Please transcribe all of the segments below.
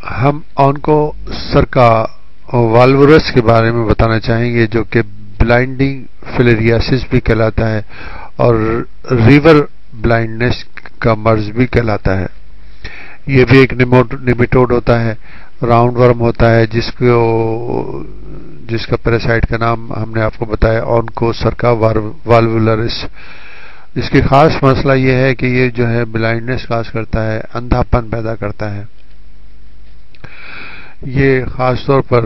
ہم آنکو سرکا والورس کے بارے میں بتانا چاہیں گے، جو کہ بلائنڈنگ فلیریاسس بھی کہلاتا ہے اور ریور بلائنڈنس کا مرض بھی کہلاتا ہے۔ یہ بھی ایک نیمیٹوڈ ہوتا ہے، راؤنڈ ورم ہوتا ہے، جس کا پیراسائٹ کا نام ہم نے آپ کو بتایا آنکو سرکا والولرس۔ اس کی خاص مسئلہ یہ ہے کہ یہ جو ہے بلائنڈنس کاز کرتا ہے، اندھا پن پیدا کرتا ہے۔ یہ خاص طور پر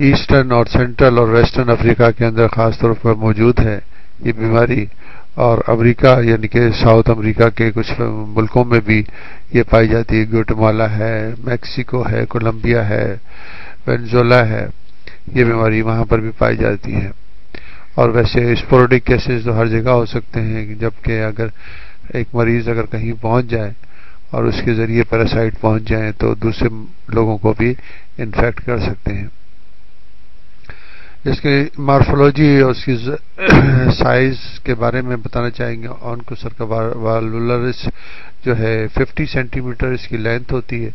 ایسٹرن اور سینٹرل اور ویسٹرن افریقہ کے اندر خاص طور پر موجود ہے یہ بیماری، اور امریکہ یعنی کہ ساؤتھ امریکہ کے کچھ ملکوں میں بھی یہ پائی جاتی ہے۔ گوٹمالا ہے، میکسیکو ہے، کولمبیا ہے، وینزویلا ہے، یہ بیماری وہاں پر بھی پائی جاتی ہے۔ اور ویسے اسپوریڈک کیسز تو ہر جگہ ہو سکتے ہیں، جبکہ اگر ایک مریض اگر کہیں پہنچ جائے اور اس کے ذریعے پیراسائٹ پہنچ جائیں تو دوسرے لوگوں کو بھی انفیکٹ کر سکتے ہیں۔ اس کے مارفولوجی اور اس کی سائز کے بارے میں بتانا چاہیں گے۔ آنکو سرکا والولرس جو ہے 50 سینٹی میٹر اس کی لینتھ ہوتی ہے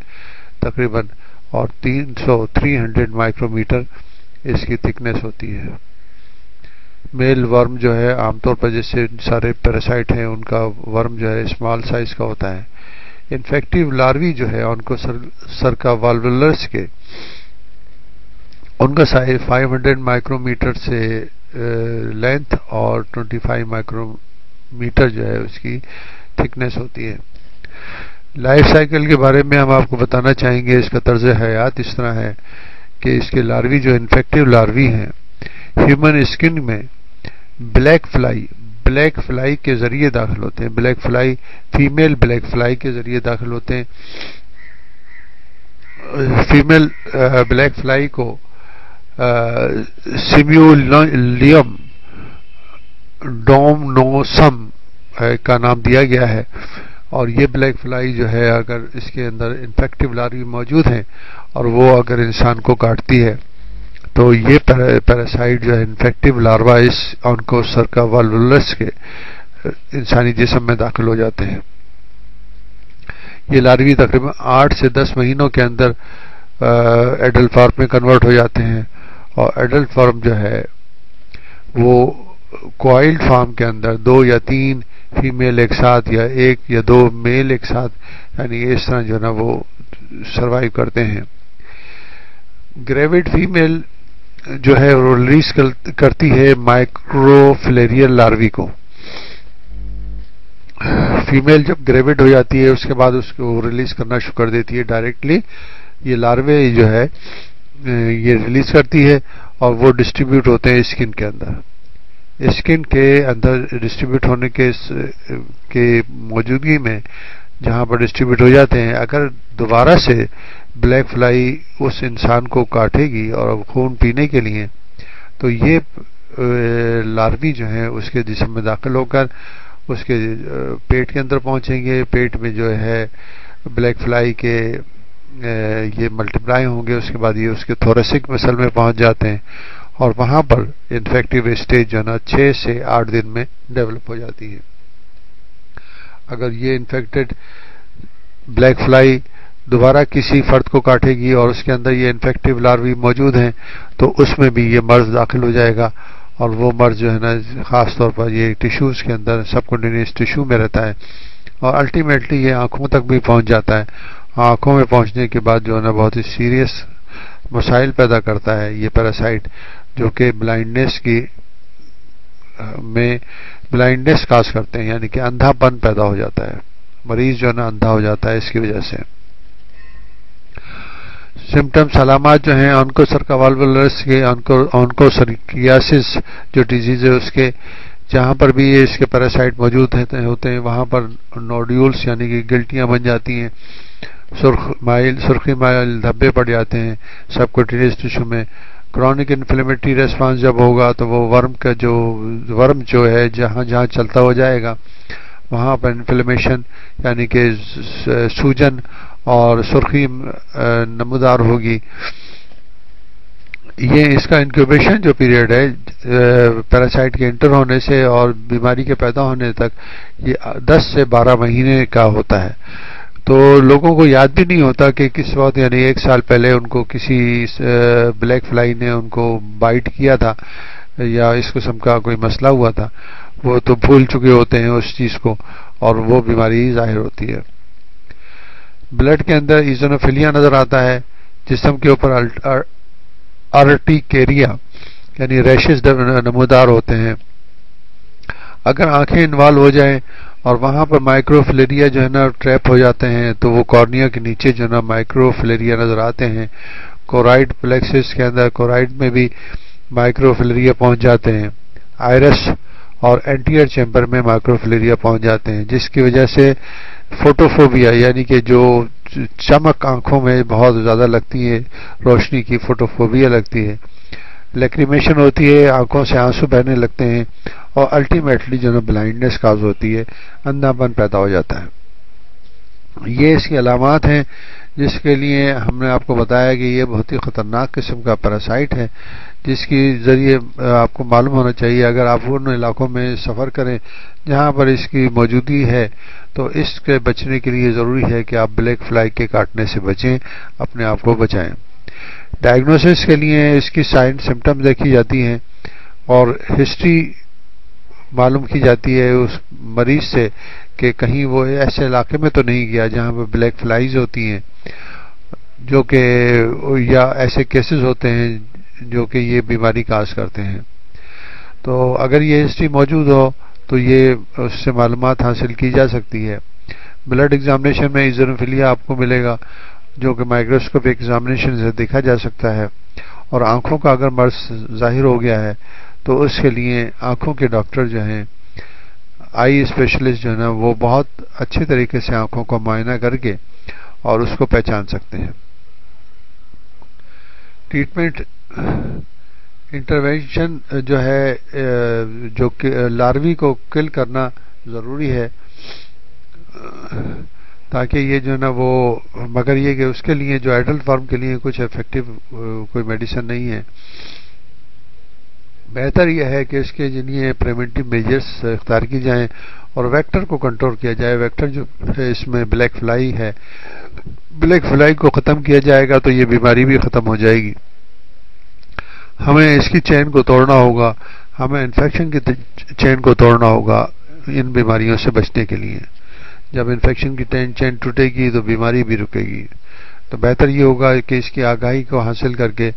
تقریباً، اور 300 مائکرو میٹر اس کی تھکنیس ہوتی ہے۔ میل ورم جو ہے عام طور پر جیسے سارے پیراسائٹ ہیں ان کا ورم جو ہے اسمال سائز کا ہوتا ہے۔ انفیکٹیو لاروی جو ہے آنکو سرکا والولرس کے، ان کا سائز 500 مائکرو میٹر سے لینتھ اور 25 مائکرو میٹر جو ہے اس کی تھکنیس ہوتی ہے۔ لائف سائیکل کے بارے میں ہم آپ کو بتانا چاہیں گے۔ اس کا طرز حیات اس طرح ہے کہ اس کے لاروی جو انفیکٹیو لاروی ہیں ہیومن اسکن میں بلیک فلائی کے ذریعے داخل ہوتے ہیں۔ Black fly, female black fly کے ذریعے داخل ہوتے ہیں۔ فیمیل بلیک فلائی کو سیمیولیم ڈومنوسم کا نام دیا گیا ہے، اور یہ بلیک فلائی جو ہے اگر اس کے اندر انفیکٹیو لاروی موجود ہیں اور وہ اگر انسان کو کاٹتی ہے تو یہ پیراسائٹ جو ہے انفیکٹیو لاروا اس آنکو سرکا والولرس کے انسانی جسم میں داخل ہو جاتے ہیں۔ یہ لاروی تقریباً 8 سے 10 مہینوں کے اندر ایڈلٹ فارم میں کنورٹ ہو جاتے ہیں، اور ایڈلٹ فارم جو ہے وہ کوائلڈ فارم کے اندر 2 یا 3 فیمیل ایک ساتھ یا 1 یا 2 میل ایک ساتھ، یعنی اس طرح جو ہے نا وہ سروائیو کرتے ہیں۔ گریوڈ فیمیل جو ہے وہ ریلیز کرتی ہے مائکرو فلیریل لاروی کو۔ فیمیل جب گریوڈ ہو جاتی ہے اس کے بعد اس کو ریلیز کرنا شروع کر دیتی ہے ڈائریکٹلی۔ یہ لاروے جو ہے یہ ریلیز کرتی ہے اور وہ ڈسٹریبیوٹ ہوتے ہیں اسکن کے اندر۔ اسکن کے اندر ڈسٹریبیوٹ ہونے کے موجودگی میں جہاں پر ڈسٹریبیوٹ ہو جاتے ہیں، اگر دوبارہ سے بلیک فلائی اس انسان کو کاٹے گی اور خون پینے کے لیے تو یہ لاروی جو ہیں اس کے جسم میں داخل ہو کر اس کے پیٹ کے اندر پہنچیں گے۔ پیٹ میں جو ہے بلیک فلائی کے یہ ملٹیپلائی ہوں گے، اس کے بعد یہ اس کے تھوریسک مسل میں پہنچ جاتے ہیں، اور وہاں پر انفیکٹیو اسٹیج جو ہے نا 6 سے 8 دن میں ڈیولپ ہو جاتی ہے۔ اگر یہ انفیکٹڈ بلیک فلائی دوبارہ کسی فرد کو کاٹے گی اور اس کے اندر یہ انفیکٹیو لاروی موجود ہیں تو اس میں بھی یہ مرض داخل ہو جائے گا، اور وہ مرض جو ہے نا خاص طور پر یہ ٹیشوز کے اندر سبکونٹینیوس ٹیشو میں رہتا ہے، اور الٹیمیٹلی یہ آنکھوں تک بھی پہنچ جاتا ہے۔ آنکھوں میں پہنچنے کے بعد جو ہے نا بہت ہی سیریس مسائل پیدا کرتا ہے یہ پیراسائٹ، جو کہ بلائنڈنس کاز کرتے ہیں، یعنی کہ اندھا پن پیدا ہو جاتا ہے، مریض جو ہے نا اندھا ہو جاتا ہے اس کی وجہ سے۔ سمٹمز، علامات جو ہیں آنکو سرکا والولرس کے، آنکو سرکیاسس جو ڈیزیز ہے اس کے، جہاں پر بھی اس کے پیراسائٹ موجود ہوتے ہیں وہاں پر نوڈیولز یعنی کہ گلٹیاں بن جاتی ہیں، سرخی مائل دھبے پڑ جاتے ہیں سبکوٹینیوس ٹیشو میں۔ کرونک انفلیمیٹری ریسپانس جب ہوگا تو وہ ورم جو ہے جہاں جہاں چلتا ہو جائے گا وہاں پر انفلیمیشن یعنی کہ سوجن اور سرخی نمودار ہوگی۔ یہ اس کا انکیوبیشن جو پیریڈ ہے پیراسائٹ کے انٹر ہونے سے اور بیماری کے پیدا ہونے تک یہ 10 سے 12 مہینے کا ہوتا ہے۔ تو لوگوں کو یاد بھی نہیں ہوتا کہ کس وقت، یعنی 1 سال پہلے ان کو کسی بلیک فلائی نے ان کو بائٹ کیا تھا یا اس قسم کا کوئی مسئلہ ہوا تھا، وہ تو بھول چکے ہوتے ہیں اس چیز کو، اور وہ بیماری ظاہر ہوتی ہے۔ بلڈ کے اندر ایزونوفیلیا نظر آتا ہے، جسم کے اوپر ارٹیکیریا یعنی ریشز نمودار ہوتے ہیں۔ اگر آنکھیں انوالو ہو جائیں اور وہاں پر مائکروفلیریا جو ہے نا ٹریپ ہو جاتے ہیں تو وہ کارنیا کے نیچے جو ہے نا مائکروفلیریا نظر آتے ہیں۔ کورائی پلیکسس کے اندر کورائی میں بھی مائکروفلیریا پہنچ جاتے ہیں۔ آئرس اور اینٹیئر چیمبر میں مائکروفلیریا پہنچ جاتے ہیں، جس کی وجہ سے فوٹوفوبیا یعنی کہ جو چمک آنکھوں میں بہت زیادہ لگتی ہے، روشنی کی فوٹوفوبیا لگتی ہے، لیکریمیشن ہوتی ہے، آنکھوں سے آنسو بہنے لگتے ہیں، اور الٹیمیٹلی جو ہے بلائنڈنس کاز ہوتی ہے، اندھا پن پیدا ہو جاتا ہے۔ یہ اس کی علامات ہیں، جس کے لیے ہم نے آپ کو بتایا کہ یہ بہت ہی خطرناک قسم کا پیراسائٹ ہے، جس کی ذریعے آپ کو معلوم ہونا چاہیے اگر آپ ان علاقوں میں سفر کریں جہاں پر اس کی موجودگی ہے تو اس کے بچنے کے لیے ضروری ہے کہ آپ بلیک فلائی کے کاٹنے سے بچیں، اپنے آپ کو بچائیں۔ ڈائگنوسس کے لیے اس کی سائن سمٹم دیکھی جاتی ہیں اور ہسٹری معلوم کی جاتی ہے اس مریض سے کہ کہیں وہ ایسے علاقے میں تو نہیں گیا جہاں پہ بلیک فلائیز ہوتی ہیں، جو کہ یا ایسے کیسز ہوتے ہیں جو کہ یہ بیماری کاز کرتے ہیں۔ تو اگر یہ ہسٹری موجود ہو تو یہ اس سے معلومات حاصل کی جا سکتی ہے۔ بلڈ ایگزامینیشن میں ایزونوفیلیا آپ کو ملے گا جو کہ مائکروسکوپ ایگزامینیشن سے دیکھا جا سکتا ہے، اور آنکھوں کا اگر مرض ظاہر ہو گیا ہے تو اس کے لیے آنکھوں کے ڈاکٹر جو ہیں، آئی اسپیشلسٹ جو ہے نا، وہ بہت اچھے طریقے سے آنکھوں کو معائنہ کر کے اور اس کو پہچان سکتے ہیں۔ ٹریٹمنٹ انٹرونشن جو ہے جو کہ لاروی کو کل کرنا ضروری ہے تاکہ یہ جو ہے نا وہ، مگر یہ کہ اس کے لیے جو ایڈلٹ فارم کے لیے کچھ افیکٹو کوئی میڈیسن نہیں ہے۔ بہتر یہ ہے کہ اس کے لیے پریونٹیو میجرز اختیار کی جائیں اور ویکٹر کو کنٹرول کیا جائے۔ ویکٹر جو اس میں بلیک فلائی ہے، بلیک فلائی کو ختم کیا جائے گا تو یہ بیماری بھی ختم ہو جائے گی۔ ہمیں اس کی چین کو توڑنا ہوگا، ہمیں انفیکشن کی چین کو توڑنا ہوگا ان بیماریوں سے بچنے کے لیے۔ جب انفیکشن کی چین ٹوٹے گی تو بیماری بھی رکے گی۔ تو بہتر یہ ہوگا کہ اس کی آگاہی کو حاصل کر کے،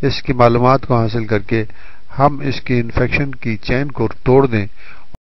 اس کی معلومات کو حاصل کر کے ہم اس کی انفیکشن کی چین کو توڑ دیں